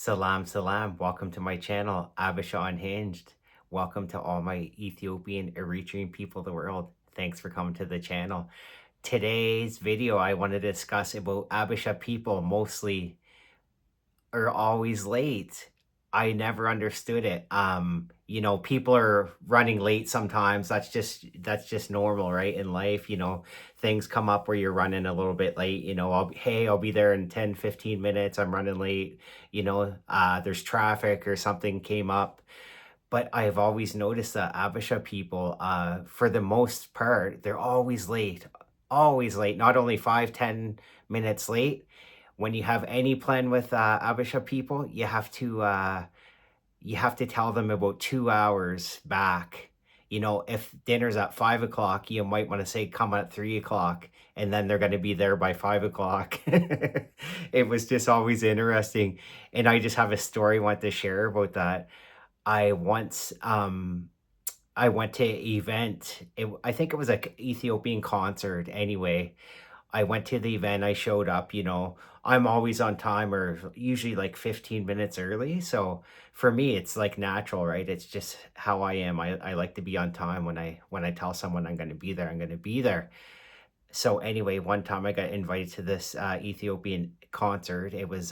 Salam, salam. Welcome to my channel, Habesha Unhinged. Welcome to all my Ethiopian, Eritrean people of the world. Thanks for coming to the channel. Today's video, I want to discuss about Habesha people mostly are always late. I never understood it. People are running late sometimes. That's just normal, right? In life, things come up where you're running a little bit late. I'll be there in 10, 15 minutes. I'm running late. There's traffic or something came up. But I've always noticed that Abisha people, for the most part, they're always late, not only 5, 10 minutes late. When you have any plan with Abisha people, you have to tell them about 2 hours back. If dinner's at 5 o'clock, you might want to say come at 3 o'clock, and then they're going to be there by 5 o'clock. It was just always interesting, and I just have a story I want to share about that. I once I went to an event. I think it was like Ethiopian concert anyway. I went to the event, I showed up, I'm always on time or usually like 15 minutes early. So for me, it's like natural, right? It's just how I am. I like to be on time when I tell someone I'm going to be there, I'm going to be there. So anyway, one time I got invited to this Ethiopian concert. It was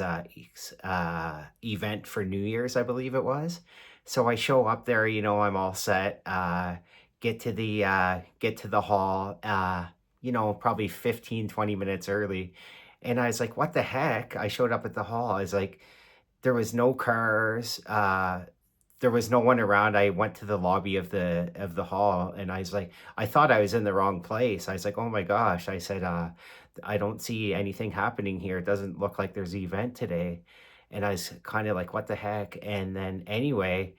event for New Year's, I believe it was. So I show up there, I'm all set. Get to the hall, probably 15, 20 minutes early. And I was like, what the heck? I showed up at the hall. I was like, there was no cars. There was no one around. I went to the lobby of the hall, and I was like, I thought I was in the wrong place. I was like, oh my gosh. I said, I don't see anything happening here. It doesn't look like there's an event today. And I was kind of like, what the heck? And then anyway,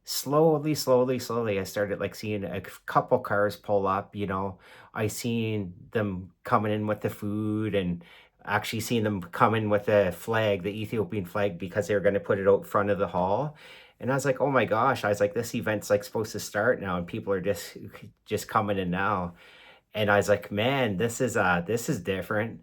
slowly, I started like seeing a couple cars pull up. I seen them coming in with the food, and actually seen them come in with the flag, the Ethiopian flag, because they were going to put it out front of the hall. And I was like, oh my gosh, I was like, this event's like supposed to start now, and people are just coming in now. And I was like, man, this is different,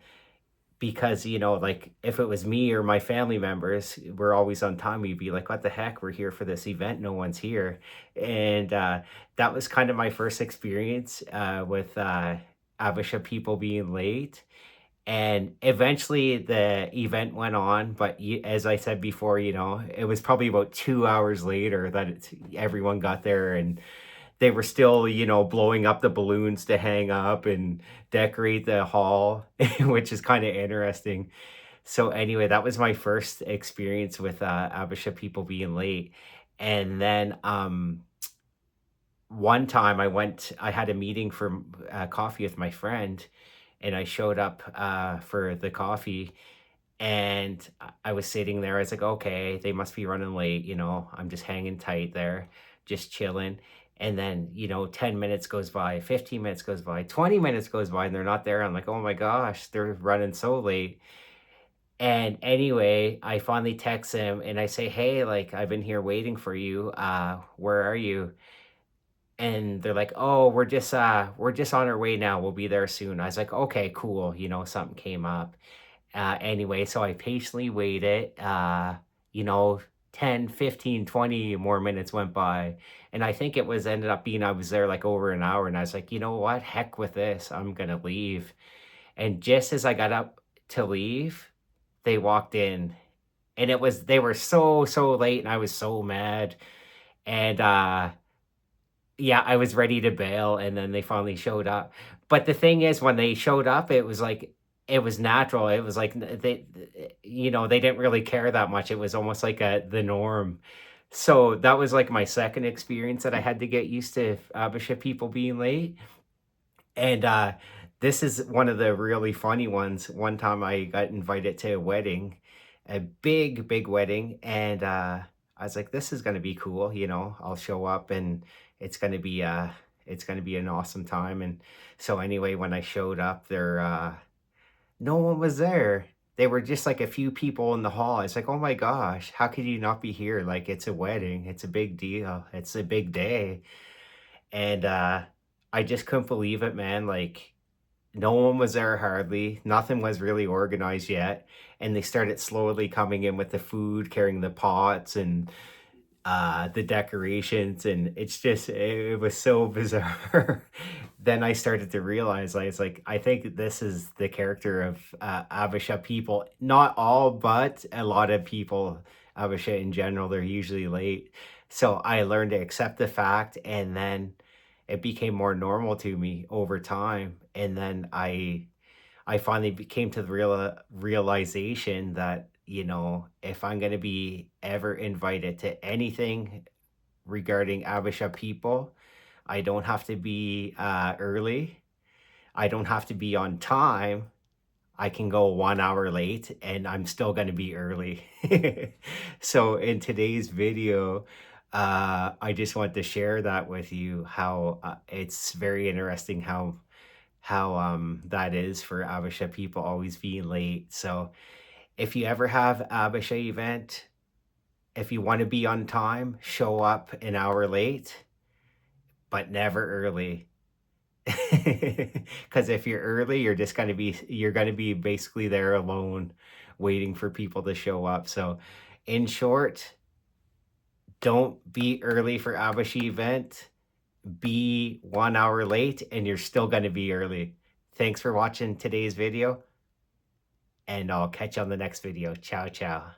because like if it was me or my family members, we're always on time, we'd be like, what the heck, we're here for this event, no one's here. And that was kind of my first experience with Abisha people being late. And eventually the event went on, but as I said before, it was probably about 2 hours later that everyone got there, and they were still, blowing up the balloons to hang up and decorate the hall, which is kind of interesting. So anyway, that was my first experience with Abisha people being late. And then one time I had a meeting for coffee with my friend, and I showed up for the coffee, and I was sitting there. I was like, okay, they must be running late. I'm just hanging tight there, just chilling. And then, 10 minutes goes by, 15 minutes goes by, 20 minutes goes by, and they're not there. I'm like, oh my gosh, they're running so late. And anyway, I finally text him and I say, hey, like, I've been here waiting for you. Where are you? And they're like, oh, we're just on our way now. We'll be there soon. I was like, okay, cool. Something came up. Anyway, so I patiently waited, you know, 10, 15, 20 more minutes went by. And I think it was ended up being, I was there like over an hour, and I was like, you know what? Heck with this. I'm gonna leave. And just as I got up to leave, they walked in. And they were so late, and I was so mad. And yeah, I was ready to bail, and then they finally showed up. But the thing is, when they showed up, it was like it was natural. It was like they didn't really care that much. It was almost like the norm. So that was like my second experience that I had to get used to Abisha people being late. And this is one of the really funny ones. One time I got invited to a wedding, a big wedding, and I was like, this is gonna be cool, I'll show up, and it's gonna be uh it's gonna be an awesome time. And so anyway, when I showed up there, no one was there. They were just like a few people in the hall. It's like, oh my gosh, how could you not be here? Like, it's a wedding, it's a big deal, it's a big day. And I just couldn't believe it, man. Like, no one was there hardly. Nothing was really organized yet. and they started slowly coming in with the food, carrying the pots and the decorations, and it's just it was so bizarre. Then I started to realize, I was like, I think this is the character of Habesha people. Not all, but a lot of people, Habesha in general, they're usually late. So I learned to accept the fact, and then it became more normal to me over time. And then I finally came to the realization that, if I'm going to be ever invited to anything regarding Abisha people, I don't have to be early. I don't have to be on time. I can go 1 hour late and I'm still going to be early. So in today's video, I just want to share that with you, how it's very interesting how that is for Abisha people always being late. So if you ever have Abisha event, if you want to be on time, show up an hour late, but never early. Because if you're early, you're gonna be basically there alone, waiting for people to show up. So, in short, don't be early for Abisha event. Be 1 hour late, and you're still gonna be early. Thanks for watching today's video, and I'll catch you on the next video. Ciao, ciao.